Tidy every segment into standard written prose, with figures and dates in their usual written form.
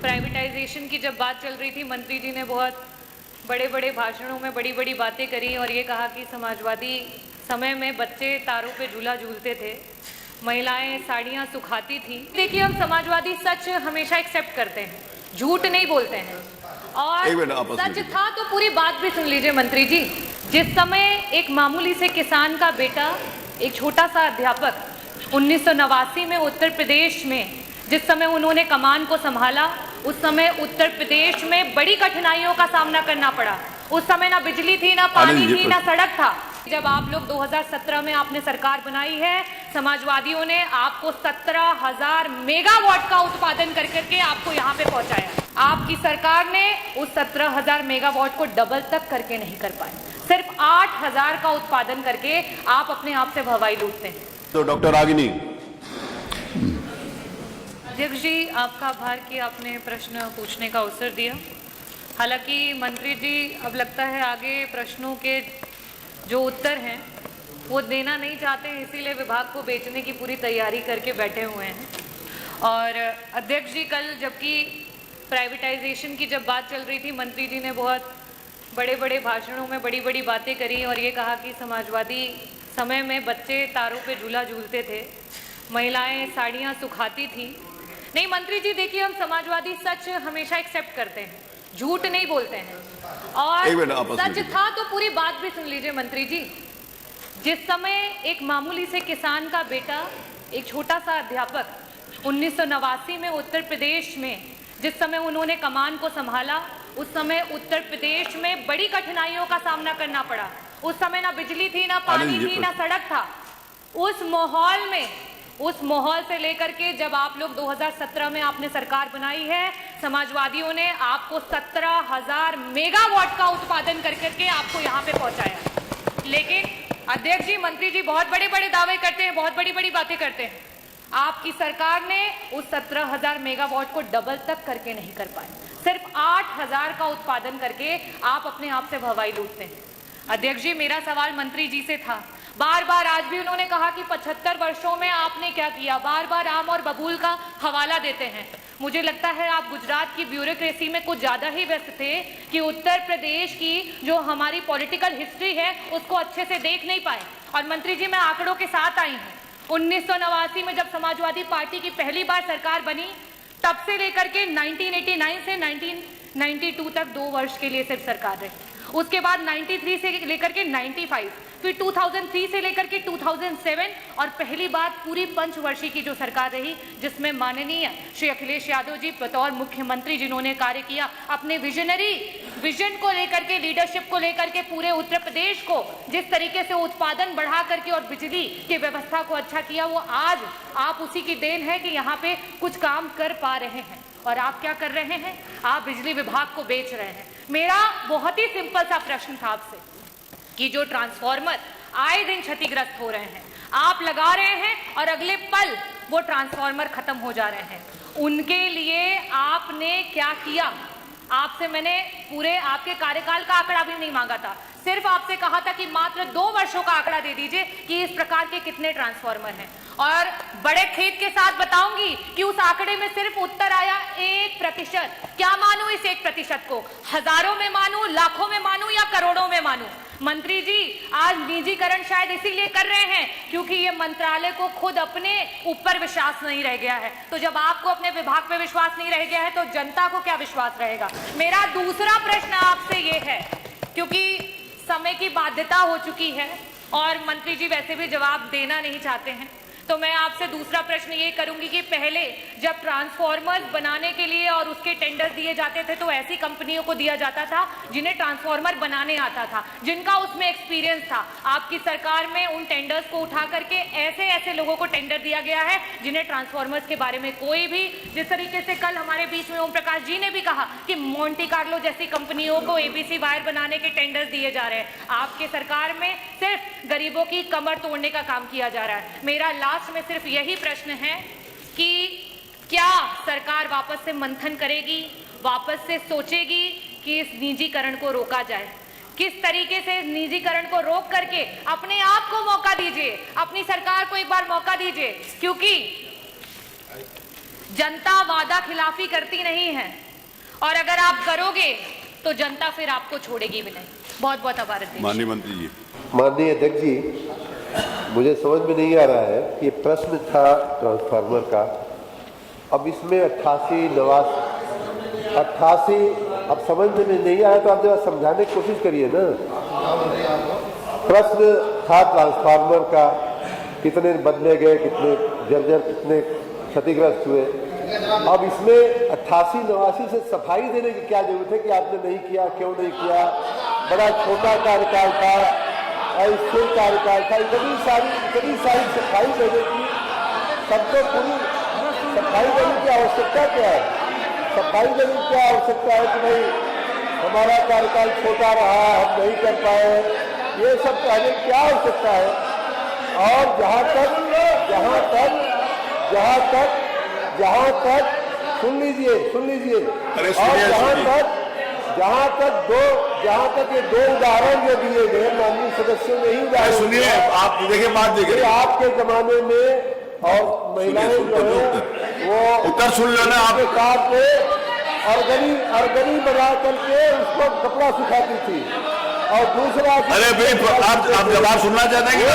Privatisation की जब बात चल रही थी, मंत्री जी ने बहुत बड़े बड़े भाषणों में बड़ी बड़ी बातें करी और ये कहा कि समाजवादी समय में बच्चे तारों पे झूला झूलते थे, महिलाएं साड़ियाँ सुखाती थी। देखिए, हम समाजवादी सच हमेशा एक्सेप्ट करते हैं, झूठ नहीं बोलते हैं। और सच था तो पूरी बात भी सुन लीजिए मंत्री जी। जिस समय एक मामूली से किसान का बेटा, एक छोटा सा अध्यापक, 1989 में उत्तर प्रदेश में जिस समय उन्होंने कमान को संभाला, उस समय उत्तर प्रदेश में बड़ी कठिनाइयों का सामना करना पड़ा। उस समय ना बिजली थी, ना पानी थी, ना सड़क था। जब आप लोग 2017 में आपने सरकार बनाई है, समाजवादियों ने आपको 17,000 मेगावाट का उत्पादन कर करके आपको यहाँ पे पहुंचाया। आपकी सरकार ने उस 17,000 मेगावाट को डबल तक करके नहीं कर पाए, सिर्फ 8,000 का उत्पादन करके आप अपने आप से भवाई लूटते हैं। तो डॉक्टर रागिनी। अध्यक्ष जी, आपका आभार कि आपने प्रश्न पूछने का अवसर दिया। हालांकि मंत्री जी अब लगता है आगे प्रश्नों के जो उत्तर हैं वो देना नहीं चाहते हैं, इसीलिए विभाग को बेचने की पूरी तैयारी करके बैठे हुए हैं। और अध्यक्ष जी, कल जबकि प्राइवेटाइजेशन की जब बात चल रही थी, मंत्री जी ने बहुत बड़े बड़े भाषणों में बड़ी बड़ी बातें करी और ये कहा कि समाजवादी समय में बच्चे तारों पे झूला झूलते थे, महिलाएं साड़ियाँ सुखाती थी। नहीं मंत्री जी, देखिए, हम समाजवादी सच हमेशा एक्सेप्ट करते हैं, झूठ नहीं बोलते हैं। और सच था तो पूरी बात भी सुन लीजिए मंत्री जी। जिस समय एक मामूली से किसान का बेटा, एक छोटा सा अध्यापक, 1989 में उत्तर प्रदेश में जिस समय उन्होंने कमान को संभाला, उस समय उत्तर प्रदेश में बड़ी कठिनाइयों का सामना करना पड़ा। उस समय ना बिजली थी, ना पानी थी, ना सड़क था। उस माहौल से लेकर के जब आप लोग 2017 में आपने सरकार बनाई है, समाजवादियों ने आपको 17,000 मेगावाट का उत्पादन कर करके आपको यहाँ पे पहुंचाया। लेकिन अध्यक्ष जी, मंत्री जी बहुत बड़े बड़े दावे करते हैं, बहुत बड़ी बड़ी बातें करते हैं। आपकी सरकार ने उस 17,000 मेगावाट को डबल तक करके नहीं कर पाए, सिर्फ 8,000 का उत्पादन करके आप अपने आप से भवाई लूटते हैं। अध्यक्ष जी, मेरा सवाल मंत्री जी से था, बार बार आज भी उन्होंने कहा कि 75 वर्षों में आपने क्या किया, बार बार आम और बबूल का हवाला देते हैं। मुझे लगता है आप गुजरात की ब्यूरोक्रेसी में कुछ ज्यादा ही व्यस्त थे कि उत्तर प्रदेश की जो हमारी पॉलिटिकल हिस्ट्री है उसको अच्छे से देख नहीं पाए। और मंत्री जी, मैं आंकड़ों के साथ आई हूँ। 1989 में जब समाजवादी पार्टी की पहली बार सरकार बनी, तब से लेकर के 1989 से 1992 तक 2 वर्ष के लिए सिर्फ सरकार रही। उसके बाद 93 से लेकर के 95, फिर 2003 से लेकर के 2007 और पहली बार पूरी पंचवर्षीय की जो सरकार रही, जिसमें माननीय श्री अखिलेश यादव जी बतौर मुख्यमंत्री जिन्होंने कार्य किया, अपने विजन को लेकर के, लीडरशिप को लेकर के पूरे उत्तर प्रदेश को जिस तरीके से उत्पादन बढ़ा करके और बिजली की व्यवस्था को अच्छा किया, वो आज आप उसी की देन है कि यहाँ पे कुछ काम कर पा रहे हैं। और आप क्या कर रहे हैं? आप बिजली विभाग को बेच रहे हैं। मेरा बहुत ही सिंपल सा प्रश्न था आपसे कि जो ट्रांसफार्मर आए दिन क्षतिग्रस्त हो रहे हैं, आप लगा रहे हैं और अगले पल वो ट्रांसफार्मर खत्म हो जा रहे हैं, उनके लिए आपने क्या किया? आपसे मैंने पूरे आपके कार्यकाल का आंकड़ा भी नहीं मांगा था, सिर्फ आपसे कहा था कि मात्र 2 वर्षों का आंकड़ा दे दीजिए कि इस प्रकार के कितने ट्रांसफार्मर हैं। और बड़े खेद के साथ बताऊंगी कि उस आंकड़े में सिर्फ उत्तर आया 1%। क्या मानूं इस 1% को? हजारों में मानूं, लाखों में मानूं या करोड़ों में मानूं? मंत्री जी, आज निजीकरण शायद इसीलिए कर रहे हैं क्योंकि ये मंत्रालय को खुद अपने ऊपर विश्वास नहीं रह गया है। तो जब आपको अपने विभाग पे विश्वास नहीं रह गया है तो जनता को क्या विश्वास रहेगा? मेरा दूसरा प्रश्न आपसे ये है, क्योंकि समय की बाध्यता हो चुकी है और मंत्री जी वैसे भी जवाब देना नहीं चाहते हैं, तो मैं आपसे दूसरा प्रश्न ये करूंगी कि पहले जब ट्रांसफार्मर बनाने के लिए और उसके टेंडर दिए जाते थे तो ऐसी कंपनियों को दिया जाता था जिन्हें ट्रांसफार्मर बनाने आता था, जिनका उसमें एक्सपीरियंस था। आपकी सरकार में उन टेंडर्स को उठा करके ऐसे ऐसे लोगों को टेंडर दिया गया है जिन्हें ट्रांसफार्मर्स के बारे में कोई भी, जिस तरीके से कल हमारे बीच में ओम प्रकाश जी ने भी कहा कि मोंटी कार्लो जैसी कंपनियों को एबीसी वायर बनाने के टेंडर्स दिए जा रहे हैं। आपके सरकार में सिर्फ गरीबों की कमर तोड़ने का काम किया जा रहा है। मेरा लास्ट में सिर्फ यही प्रश्न है कि क्या सरकार वापस से मंथन करेगी, वापस से सोचेगी कि इस निजीकरण को रोका जाए? किस तरीके से निजीकरण को रोक करके अपने आप को मौका दीजिए, अपनी सरकार को एक बार मौका दीजिए, क्योंकि जनता वादा खिलाफी करती नहीं है, और अगर आप करोगे तो जनता फिर आपको छोड़ेगी भी नहीं। बहुत बहुत आभार अध्यक्ष। माननीय मंत्री जी। माननीय अध्यक्ष जी, मुझे समझ में नहीं आ रहा है कि प्रश्न था ट्रांसफार्मर का, अब इसमें 88 अब समझ में नहीं आया तो आप जरा समझाने की कोशिश करिए ना। प्रश्न था ट्रांसफार्मर का, कितने बदले गए, कितने जर्जर, कितने क्षतिग्रस्त हुए। अब इसमें 88-89 से सफाई देने की क्या जरूरत है कि आपने नहीं किया, क्यों नहीं किया, बड़ा छोटा कार्यकाल था, स्थिर कार्यकाल था, इतनी सारी सफाई देने की, सबको पूरी सफाई देने की आवश्यकता क्या है? सफाई देने की क्या आवश्यकता है कि भाई हमारा कार्यकाल छोटा रहा, हम नहीं कर पाए, ये सब कहने की क्या आवश्यकता है? और जहां तक सुन लीजिए, और जहां तक ये दो उदाहरण जो दिए गए माननीय सदस्यों ने ही उदाहरण, सुनिए, आप देखिए, बात देखिए, आपके जमाने में और महिलाएं जो है वो उत्तर सुन लो ना आप। कार पे अरगनी बना करके उसको कपड़ा सुखाती थी, और दूसरा, अरे भाई आप जवाब सुनना चाहते हैं कि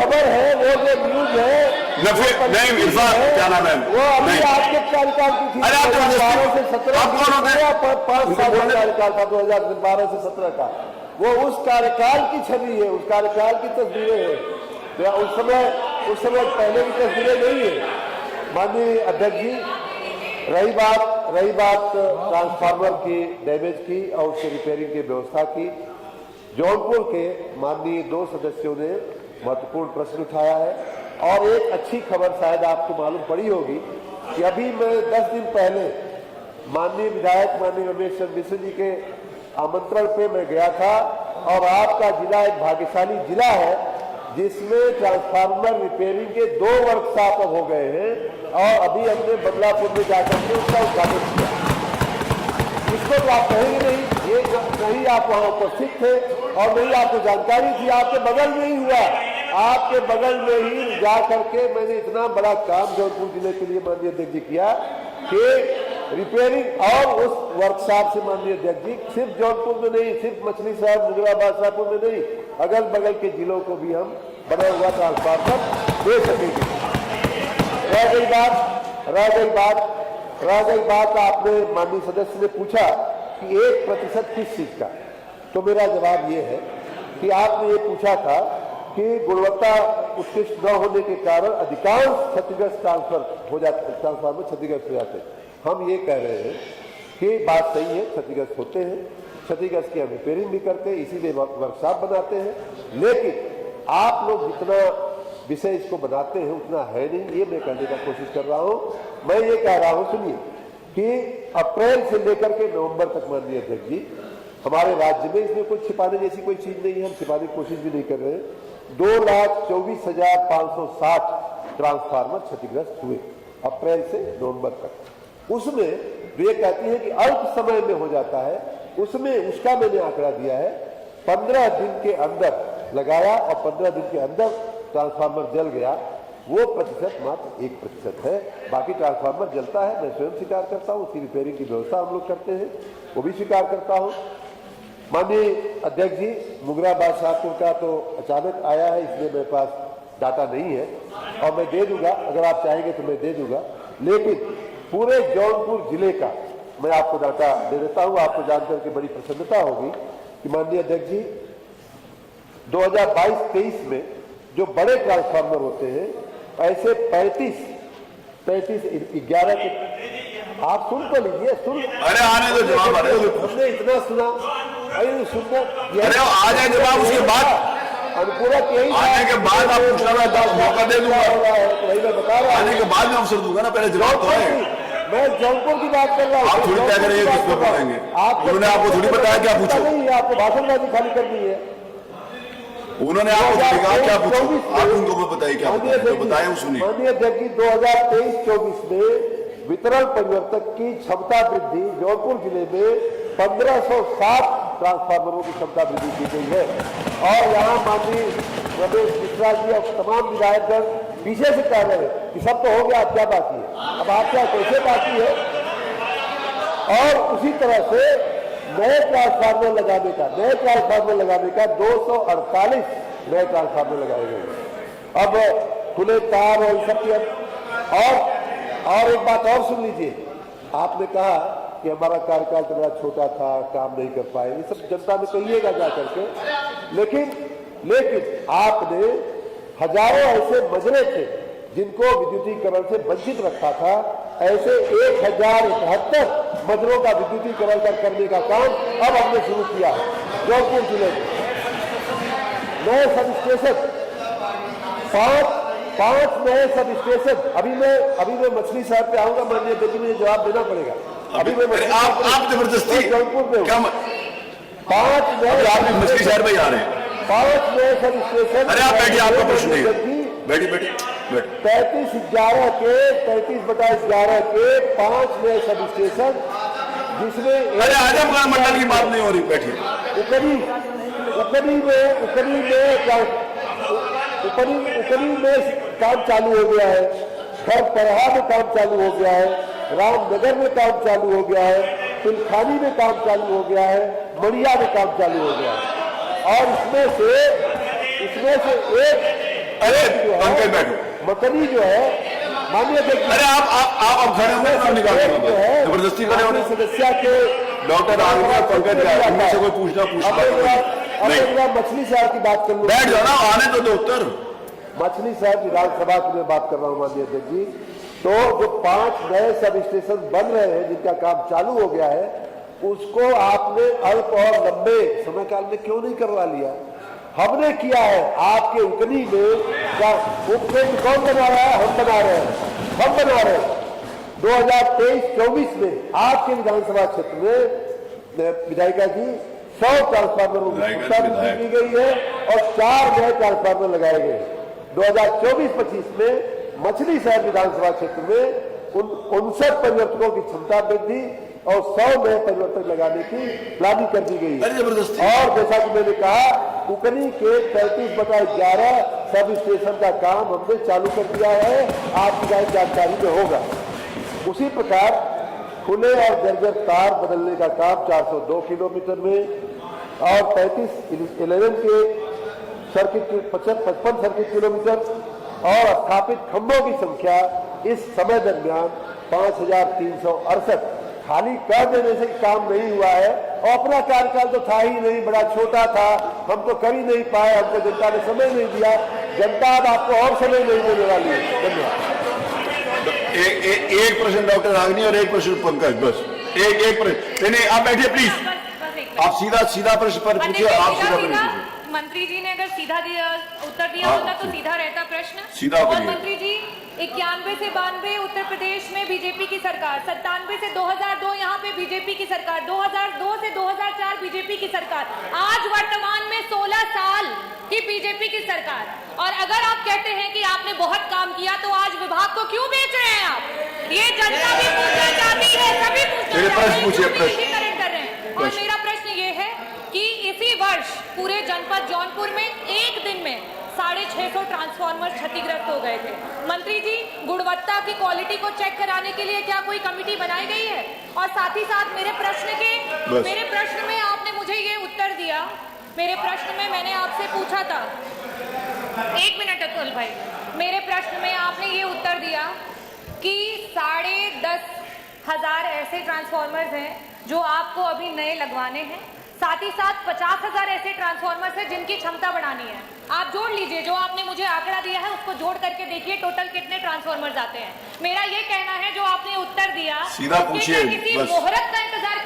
खबर है वो जो न्यूज है नहीं इरफान, क्या नाम है वो अभी आपके कार्यकाल की थी। 2012 से 17 5 साल का कार्यकाल था, 2012 से 17 का, वो उस कार्यकाल की छवि है, उस कार्यकाल की तस्वीरें हैं, तो उस समय पहले की तस्वीरें नहीं है। माननीय अध्यक्ष जी, रही बात ट्रांसफार्मर की डैमेज की और उसके रिपेयरिंग की व्यवस्था की, जौनपुर के माननीय 2 सदस्यों ने महत्वपूर्ण प्रश्न उठाया है। और एक अच्छी खबर शायद आपको मालूम पड़ी होगी कि अभी मैं 10 दिन पहले माननीय विधायक माननीय रमेश चंद्र मिश्र जी के आमंत्रण पे मैं गया था, और आपका जिला एक भाग्यशाली जिला है जिसमें ट्रांसफार्मर रिपेयरिंग के 2 वर्कशॉप हो गए हैं, और अभी हमने बदलापुर में जाकर के उसका उद्घाटन किया। इसको तो आप कहेंगे नहीं, ये नहीं आप वहां उपस्थित थे और नहीं आपको जानकारी थी, आपके बगल में ही हुआ, आपके बगल में ही जा करके मैंने इतना बड़ा काम जौनपुर जिले के लिए माननीय अध्यक्ष जी किया कि रिपेयरिंग, और उस वर्कशॉप से माननीय अध्यक्ष जी सिर्फ जौनपुर में नहीं, सिर्फ मछली शहर मुजराबाद शाहपुर में नहीं, अगल बगल के जिलों को भी हम बना हुआ ट्रांसफार्मर दे सकेंगे। रह गई बात आपने माननीय सदस्य ने पूछा कि 1% किस चीज का, तो मेरा जवाब ये है कि आपने ये पूछा था कि गुणवत्ता उत्कृष्ट न होने के कारण अधिकांश क्षतिग्रस्त ट्रांसफार्मर क्षतिग्रस्त हो जाते हैं। हम ये कह रहे हैं कि बात सही है, क्षतिग्रस्त होते हैं, क्षतिग्रस्त की हम रिपेयरिंग भी करते हैं, इसीलिए वर्कशॉप बनाते हैं, लेकिन आप लोग जितना विषय इसको बनाते हैं उतना है नहीं, ये मैं कहने का कोशिश कर रहा हूं। मैं ये कह रहा हूं, सुनिए, कि अप्रैल से लेकर के नवंबर तक माननीय अध्यक्ष जी हमारे राज्य में, इसमें कोई छिपाने जैसी कोई चीज नहीं है, हम छिपाने की कोशिश भी नहीं कर रहे हैं, 2,24,560 ट्रांसफार्मर क्षतिग्रस्त हुए अप्रैल से नवंबर तक। उसमें वे कहती है कि अल्प समय में हो जाता है, उसमें उसका मैंने आंकड़ा दिया है, 15 दिन के अंदर लगाया और 15 दिन के अंदर ट्रांसफार्मर जल गया, वो प्रतिशत मात्र 1% है। बाकी ट्रांसफार्मर जलता है, मैं स्वयं स्वीकार करता हूँ, उसकी रिपेयरिंग की व्यवस्था हम लोग करते हैं, वो भी स्वीकार करता हूँ। माननीय अध्यक्ष जी, मुगराबाद शाहपुर का तो अचानक आया है, इसलिए मेरे पास डाटा नहीं है, और मैं दे दूंगा, अगर आप चाहेंगे तो मैं दे दूंगा, लेकिन पूरे जौनपुर जिले का मैं आपको डाटा दे देता हूं। आपको जानकर के बड़ी प्रसन्नता होगी कि माननीय अध्यक्ष जी 2022-23 में जो बड़े ट्रांसफार्मर होते हैं, ऐसे 11 के, आप सुन तो लीजिए, सुन, अरे आने दो जवाब, हमने इतना सुना, अरे सुनना, अरे आ जाए जवाब, उसके बाद अनुपूरक यही आने के बाद आप मौका दे दूंगा, वही मैं बता रहा हूँ, आने के बाद में अवसर दूंगा ना, पहले जवाब तो है। मैं जौनपुर की बात कर रहा हूँ, आप थोड़ी तय करेंगे किस पे बोलेंगे, उन्होंने आपको थोड़ी बताया क्या पूछो, नहीं आपको भाषणबाजी खाली करनी है, उन्होंने आपको कहा क्या पूछो, आप उनको बताइए क्या बताए, सुनिए। माननीय अध्यक्ष जी 2023-24 में वितरण परिवर्तक की क्षमता वृद्धि जौनपुर जिले में 1560 ट्रांसफार्मरों की क्षमता वृद्धि की गई है, और यहाँ माननीय रमेश मिश्रा जी और तमाम विधायकगण पीछे से कह रहे हैं कि सब तो हो गया, अब क्या बाकी है, अब आप क्या कैसे बाकी है। और उसी तरह से नए ट्रांसफार्मर लगाने का 248 नए ट्रांसफार्मर लगाए गए। अब खुले तार और सब की और एक बात और सुन लीजिए, आपने कहा कि हमारा कार्यकाल तो बड़ा छोटा था, काम नहीं कर पाए, ये सब जनता में कहिएगा जा करके, लेकिन आपने हजारों ऐसे मजरे थे जिनको विद्युतीकरण से वंचित रखा था, ऐसे 1071 मजरों का विद्युतीकरण करने का काम अब हमने शुरू किया है। जौनपुर जिले में नए सब स्टेशन, पांच नए सब स्टेशन। अभी मैं मछली शहर पे आऊंगा, माननीय अध्यक्ष, मुझे जवाब देना पड़ेगा। अभी मैं आप जबरदस्ती जौनपुर में क्या 5 नए, आप मछली शहर में आ रहे हैं? 5 नए सब स्टेशन। अरे आप बैठिए, आपका प्रश्न नहीं है, बैठिए 33/11 के 5 नए सब स्टेशन, जिसमें अरे आजमगढ़ मंडल की बात नहीं हो रही, बैठिए। उपरी में काम चालू हो गया है, खरपरहा में काम चालू हो गया है, रामनगर में काम चालू हो गया है, तिलखानी में काम चालू हो गया है, मड़िया में काम चालू हो गया है। और इसमें से एक, अरे पंकज बैठो, मकनी जो है माननीय अध्यक्ष, अरे आप अब खड़े होंगे, निकाल जबरदस्ती खड़े होने सदस्य के डॉक्टर आगे पंकज से कोई पूछना नहीं। मछली शहर की बात कर लूं, बैठ जाओ ना, आने तो दो उत्तर। मछली शहर विधानसभा की मैं बात कर रहा हूं माननीय अध्यक्ष जी। तो जो 5 नए सब स्टेशन बन रहे हैं, जिनका काम चालू हो गया है, उसको आपने अल्प और लंबे समय काल में क्यों नहीं करवा लिया? हमने किया है। आपके उकनी में उपकेंद्र कौन बना रहा है? हम बना रहे हैं। 2023-24 में आपके विधानसभा क्षेत्र में विधायिका जी 100 ट्रांसफार्मरों की क्षमता की गई है और 4 नए ट्रांसफार्मर लगाए गए। 2024-25 में मछली शहर विधानसभा क्षेत्र में 59 परिवर्तकों की क्षमता वृद्धि और 100 नए परिवर्तक लगाने की प्लानिंग कर दी गई है। और जैसा कि मैंने कहा, उकनी के 33/11 सब स्टेशन का काम हमने चालू कर दिया है, आपकी जानकारी में होगा। उसी प्रकार खुले और जर्जर तार बदलने का काम 402 किलोमीटर में और 11 के सर्किट 55 सर्किट किलोमीटर और स्थापित खंभों की संख्या इस समय दरमियान 5368। खाली कर देने से काम नहीं हुआ है और अपना कार्यकाल तो था ही नहीं, बड़ा छोटा था, हम तो कर ही नहीं पाए, हमको जनता ने समय नहीं दिया। जनता अब आपको और समय नहीं देने वाली है। धन्यवाद। एक प्रश्न डॉक्टर रागनी और एक प्रश्न पंकज, बस एक प्रश्न। नहीं, आप बैठिए प्लीज, आप सीधा प्रश्न पर पूछिए। आप सीधा प्रश्न, मंत्री जी ने अगर सीधा उत्तर दिया होता तो सीधा रहता प्रश्न। सीधा और मंत्री जी 91 से 92 उत्तर प्रदेश में बीजेपी की सरकार, 97 से 2002 यहाँ पे बीजेपी की सरकार, 2002 से 2004 बीजेपी की सरकार, आज वर्तमान में 16 साल की बीजेपी की सरकार। और अगर आप कहते हैं कि आपने बहुत काम किया तो आज विभाग को क्यों बेच रहे हैं आप? ये जनता भी पूछना चाहती है, सभी पूछना कर रहे हैं। और मेरा प्रश्न ये है कि इसी वर्ष पूरे जनपद जौनपुर में एक दिन में 650 ट्रांसफार्मर क्षतिग्रस्त हो गए थे। मंत्री जी, गुणवत्ता की क्वालिटी को चेक कराने के लिए क्या कोई कमेटी बनाई गई है? और साथ ही साथ मेरे प्रश्न में आपने मुझे ये उत्तर दिया। मेरे प्रश्न में मैंने आपसे पूछा था, 1 मिनट अतुल भाई, मेरे प्रश्न में आपने ये उत्तर दिया कि 10,500 ऐसे ट्रांसफार्मर्स हैं जो आपको अभी नए लगवाने हैं, साथ ही साथ 50,000 ऐसे ट्रांसफार्मर्स हैं जिनकी क्षमता बढ़ानी है। आप जोड़ लीजिए, जो आपने मुझे आंकड़ा दिया है उसको जोड़ करके देखिए टोटल कितने ट्रांसफार्मर्स आते हैं। मेरा ये कहना है जो आपने उत्तर दिया, सीधा पूछिए, किसी मुहूर्त का इंतजार